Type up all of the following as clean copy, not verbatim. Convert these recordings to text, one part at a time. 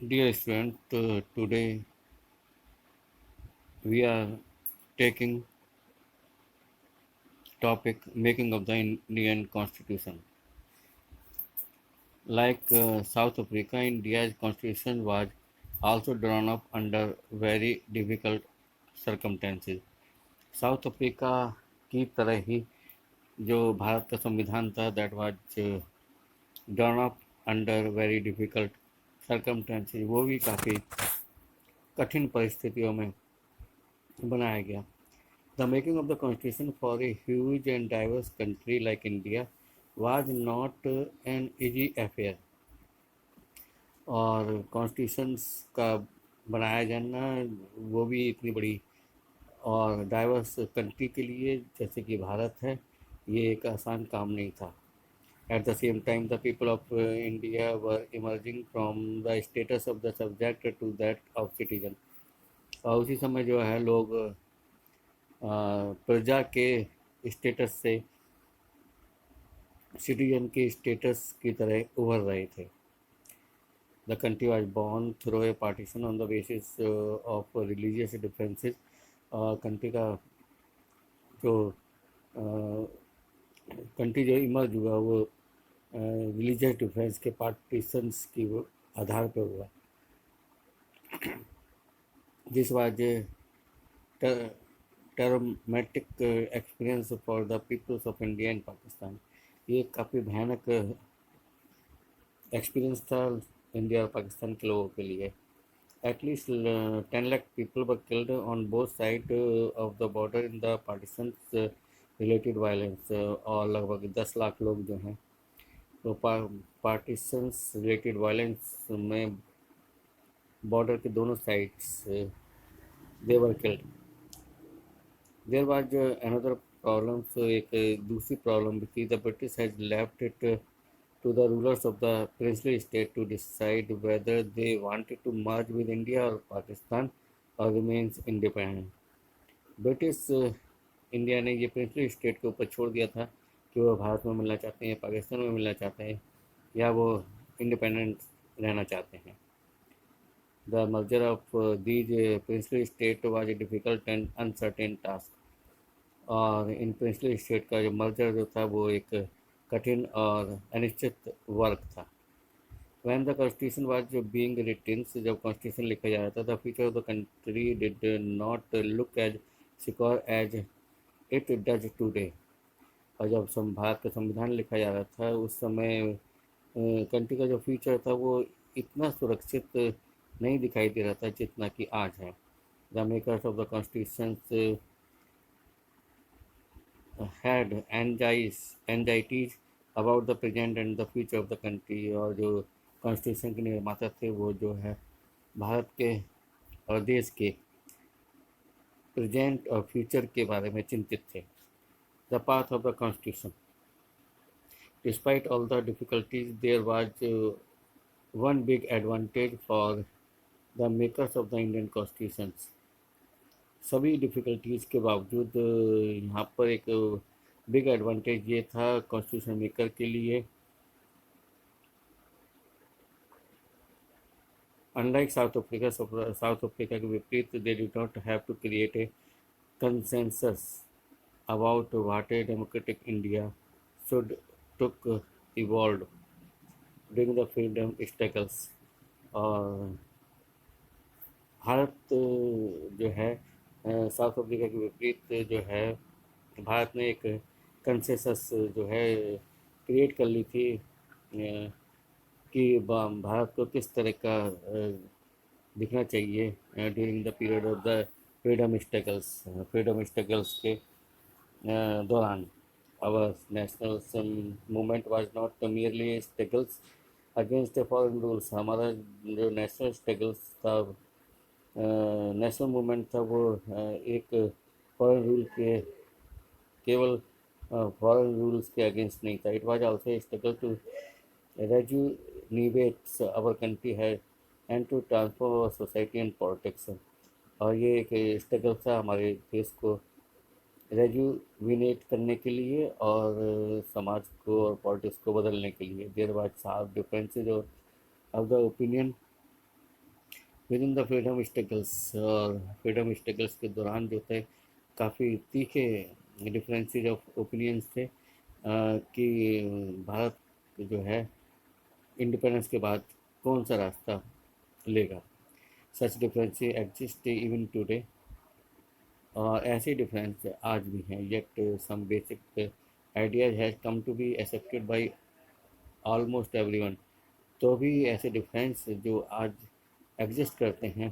Dear student, today we are taking topic making of the Indian Constitution. Like South Africa, India's constitution was also drawn up under very difficult circumstances. South Africa की तरह ही जो भारत का संविधान था that was drawn up under very difficult circumstances, वो भी काफ़ी कठिन परिस्थितियों में बनाया गया. The making of the constitution for a huge and diverse country like India was not an easy affair. और कॉन्स्टिट्यूशंस का बनाया जाना वो भी इतनी बड़ी और डाइवर्स कंट्री के लिए जैसे कि भारत है, ये एक आसान काम नहीं था. At the same time the people of India were emerging from the status of the subject to that of citizen. और उसी समय जो है लोग प्रजा के स्टेटस से सिटीजन के स्टेटस की तरह उभर रहे थे. The country was born through a partition on the basis of religious differences. Country का जो कंट्री जो इमर्ज हुआ वो रिलीजियस डिफरेंस के पार्टीशंस की आधार पर हुआ. This was traumatic experience for the peoples of India and Pakistan. ये काफ़ी भयानक एक्सपीरियंस था इंडिया और पाकिस्तान के लोगों के लिए. At least 10 lakh people were killed on both sides of the border in the partitions related violence. और लगभग 10 लाख लोग जो हैं तो पार्टीशंस रिलेटेड वायलेंस में बॉर्डर के दोनों sides they were killed. There was another problem. So एक दूसरी प्रॉब्लम भी थी. The British has left it to the rulers of the princely state to decide whether they wanted to merge with India or Pakistan or remains independent. British India ने ये princely state के ऊपर छोड़ दिया था कि वो भारत में मिलना चाहते हैं, पाकिस्तान में मिलना चाहते हैं या वो इंडिपेंडेंट रहना चाहते हैं. The merger of these princely state was a difficult and uncertain task. और इन प्रिंसली स्टेट का जो मर्जर जो था वो एक कठिन और अनिश्चित वर्क था. When the constitution was being written, so जब कॉन्स्टिट्यूशन लिखा जा रहा था, the future of the country did not look as secure as it does today. और जब भारत का संविधान लिखा जा रहा था उस समय कंट्री का जो फ्यूचर था वो इतना सुरक्षित नहीं दिखाई दे रहा था जितना कि आज है. The makers of the constitution had anxieties about the present and the future of the country. और जो कॉन्स्टिट्यूशन के निर्माता थे वो जो है भारत के और देश के प्रेजेंट और फ्यूचर के बारे में चिंतित थे. The path of the constitution. Despite all the difficulties there was one big advantage for the makers of the Indian constitution. सभी डिफ़िकल्टीज़ के बावजूद यहाँ पर एक बिग एडवांटेज ये था कॉन्स्टिट्यूशन मेकर के लिए. अनलाइक साउथ अफ्रीका के विपरीत they did not have to create a consensus about what a democratic India should took evolve during the freedom struggles. और भारत जो है साउथ अफ्रीका के विपरीत जो है भारत ने एक कंसेंसस जो है क्रिएट कर ली थी कि भारत को किस तरह का दिखना चाहिए during the period of the freedom struggles के दौरान. Our national movement was not merely struggles against foreign rules. हमारा जो नेशनल स्ट्रगल्स था नेशनल मूवमेंट था वो एक फॉरेन रूल के केवल फॉरेन रूल्स के अगेंस्ट नहीं था. It was also struggle to rejuvenate our country है and to transform our society and politics. और ये एक स्ट्रगल था हमारे देश को रेजुविनेट करने के लिए और समाज को और पॉलिटिक्स को बदलने के लिए. There was sharp differences of the opinion within the freedom struggles, और फ्रीडम स्ट्रगल्स के दौरान जो थे काफ़ी तीखे डिफरेंसेस ऑफ ओपिनियंस थे कि भारत जो है इंडिपेंडेंस के बाद कौन सा रास्ता लेगा। Such difference exist even today, और ऐसे डिफरेंस आज भी हैं, yet some basic ideas has come to be accepted by almost everyone. तो भी ऐसे डिफरेंस जो आज एग्जिस्ट करते हैं,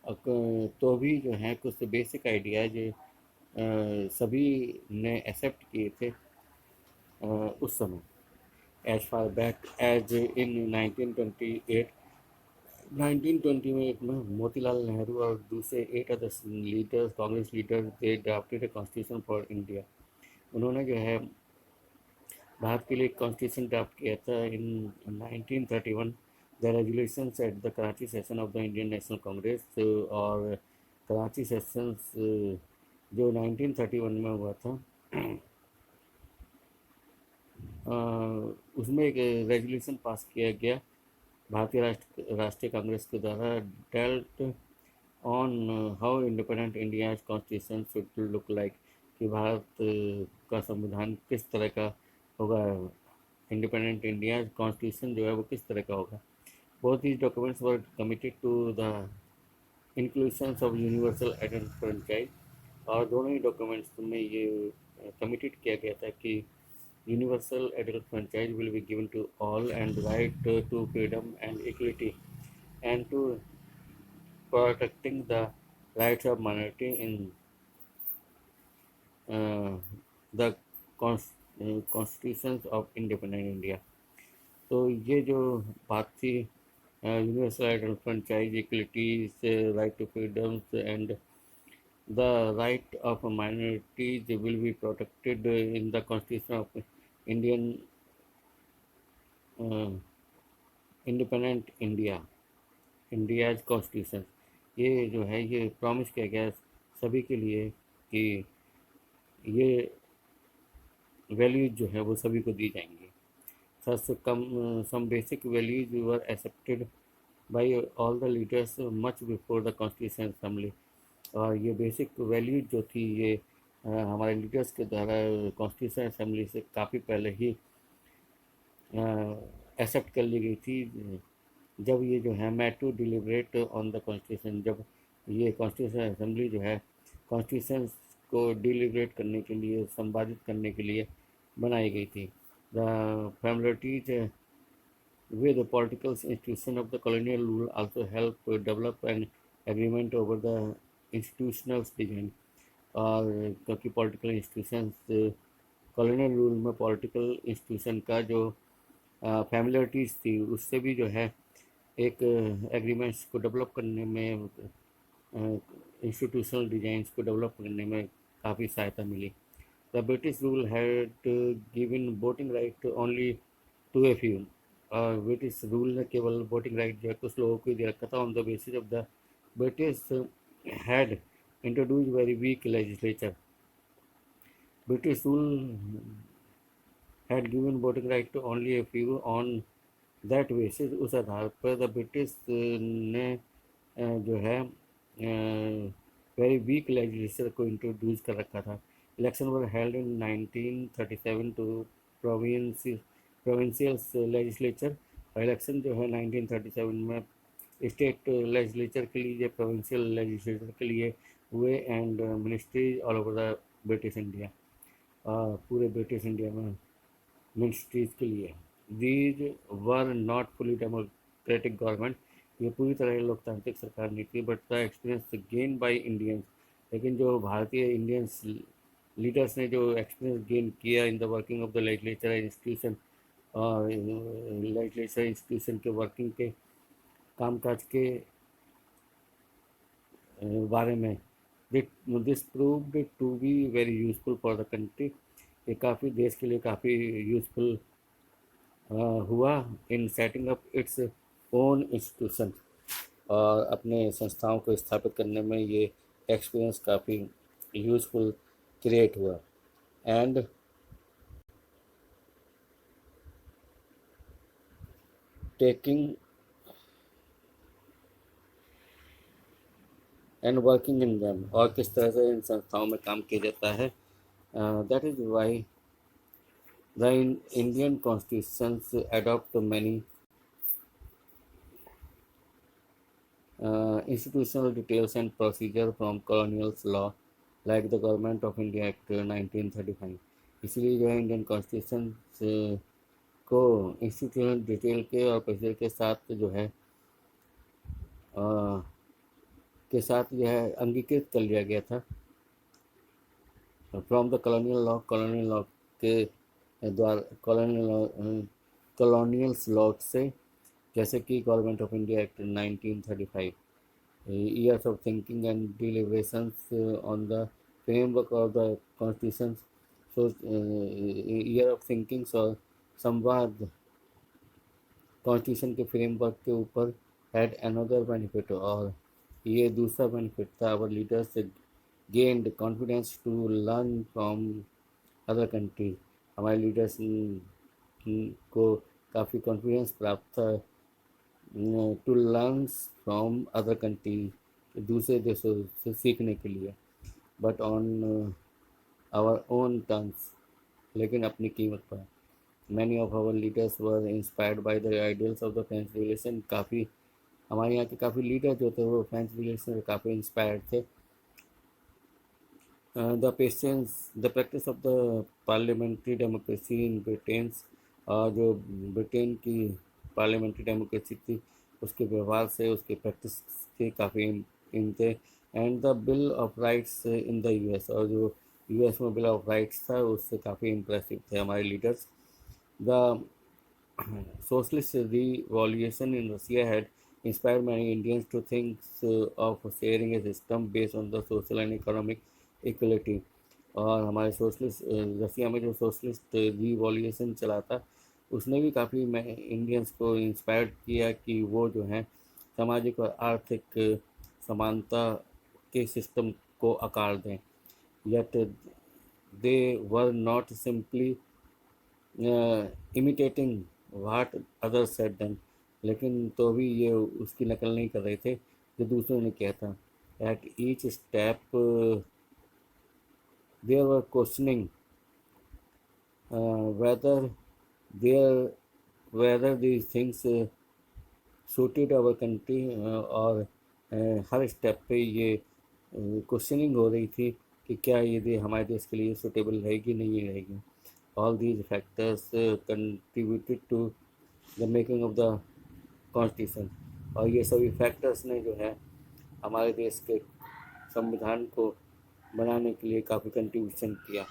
तो भी जो हैं कुछ बेसिक आइडियाज सभी ने एक्सेप्ट किए थे उस समय। As far back as in 1928, 1928 में मोतीलाल नेहरू और दूसरे 8 other leaders, Congress leaders, they drafted a constitution for India. उन्होंने जो है भारत के लिए एक कॉन्स्टिट्यूशन ड्राफ्ट किया था in 1931। The resolutions at the Karachi session of the Indian National Congress, और कराची सेशंस जो 1931 में हुआ था उसमें एक रेजुलेशन पास किया गया भारतीय राष्ट्रीय कांग्रेस के द्वारा, dealt on how independent India constitution should look like, कि भारत का संविधान किस तरह का होगा, इंडिपेंडेंट इंडिया कॉन्स्टिट्यूशन जो है वो किस तरह का होगा। Both these documents were committed to the inclusion of universal identity franchise, और दोनों ही डॉक्यूमेंट्स में ये कमिटेड किया गया था कि universal adult franchise will be given to all and right to freedom and equity and to protecting the rights of minority in the constitutions of independent India। तो ये जो बात थी universal identity franchise, equalities, right to freedoms and the right of minorities will be protected in the constitution of Indian independent India's constitution. ये जो है ये promise किया गया सभी के लिए कि ये वैल्यूज जो है वो सभी को दी जाएंगी। Thus some basic values were accepted by all the leaders much before the constitution assembly। और ये बेसिक वैल्यूज जो थी ये हमारे लीडर्स के द्वारा कॉन्स्टिट्यूशन असेंबली से काफ़ी पहले ही एक्सेप्ट कर ली गई थी। जब ये जो है met to deliberate on the constitution, जब ये कॉन्स्टिट्यूशन असेंबली जो है कॉन्स्टिट्यूशन को डिलिब्रेट करने के लिए, संपादित करने के लिए बनाई गई थी। The familiarities with the political institution of the colonial rule also help develop an agreement over the institutional design। और क्योंकि पॉलिटिकल इंस्टीट्यूशंस कॉलोनियल रूल में पॉलिटिकल इंस्टीट्यूशन का जो फैमिलिटीज़ थी उससे भी जो है एक एग्रीमेंट्स को डेवलप करने में, इंस्टीट्यूशनल डिज़ाइंस को डेवलप करने में काफ़ी सहायता मिली। The British rule had given voting right only to a few, और ब्रिटिश रूल ने केवल वोटिंग राइट जो है कुछ लोगों को दे रखा था। On the basis of the British had introduce very weak legislature, British rule had given voting right to only a few on that basis. उस आधार पर द ब्रिटिश ने जो है वेरी वीक लेजिस्लेचर को इंट्रोड्यूस कर रखा था। Election were held in 1937 to provincial legislature, और इलेक्शन जो है 1937 में स्टेट लेजिस्लेचर के लिए, प्रोविंशियल लेजिस्लेचर के लिए हुए, and ministries all over the British India, पूरे ब्रिटिश इंडिया में मिनिस्ट्रीज के लिए। These were not fully democratic government, ये पूरी तरह लोकतांत्रिक सरकार नहीं थी, but the experience gain by Indians, लेकिन जो भारतीय इंडियंस लीडर्स ने जो एक्सपीरियंस गेन किया in the working of the legislature institution, और लेजिस्लेचर इंस्टीट्यूशन के वर्किंग के कामकाज के बारे में, this proved to be very useful for the country. ये काफ़ी देश के लिए काफ़ी यूजफुल हुआ in setting up its own institution, और अपने संस्थाओं को स्थापित करने में ये एक्सपीरियंस काफ़ी यूजफुल क्रिएट हुआ। And taking and working in them, और किस तरह से इन संस्थाओं में काम किया जाता है. That is why the Indian constitutions adopt many institutional details and procedure from colonial law like the Government of India Act 1935. इसलिए जो है इंडियन कॉन्स्टिट्यूशन को इंस्टीट्यूशनल डिटेल के और प्रोसीजर के साथ जो है जो है अंगीकृत कर लिया गया था फ्रॉम द कॉलोनियल लॉ के द्वारा कॉलोनियल लॉ से, जैसे कि government of India act 1935. Years of thinking and deliberations on the framework of the constitution. So year of thinking, so संवाद कॉन्स्टिट्यूशन के फ्रेमवर्क के ऊपर हैड अनदर बेनिफिट, और ये दूसरा बेनिफिट था. Our leaders gained confidence to learn from other countries. हमारे leaders को काफ़ी कॉन्फिडेंस प्राप्त था to learn from other country, दूसरे देशों से सीखने के लिए, but on our own terms, लेकिन अपनी कीमत पर. Many of our leaders were inspired by the ideals of the French relation. काफ़ी हमारे यहाँ के काफ़ी लीडर जो थे वो फ्रेंच रिलेशन से काफ़ी इंस्पायर्ड थे. The practice of the parliamentary democracy in Britain, और जो ब्रिटेन की पार्लियामेंट्री डेमोक्रेसी थी उसके व्यवहार से, उसके प्रैक्टिस से काफ़ी इन थे. And the bill of rights in the US, और जो यूएस में बिल ऑफ राइट्स था उससे काफ़ी इम्प्रेसिव थे हमारे leaders. The socialist revolution in Russia had inspired many Indians to think of sharing a system based on the social and economic equality. और हमारे सोशलिस्ट रसिया में जो सोशलिस्ट रिवॉल्यूशन चला था उसने भी काफ़ी इंडियंस को इंस्पायर किया कि वो जो है सामाजिक और आर्थिक समानता के सिस्टम को आकार दें. Yet they were not simply imitating what others said them, लेकिन तो भी ये उसकी नकल नहीं कर रहे थे जो दूसरों ने किया था. At each step there were questioning whether there whether these things suited our country, और हर स्टेप पे ये क्वेश्चनिंग हो रही थी कि क्या ये हमारे देश के लिए सूटेबल रहेगी नहीं रहेगी. All these factors contributed to the making of the constitution, और ये सभी फैक्टर्स ने जो है हमारे देश के संविधान को बनाने के लिए काफ़ी कंट्रीब्यूशन किया.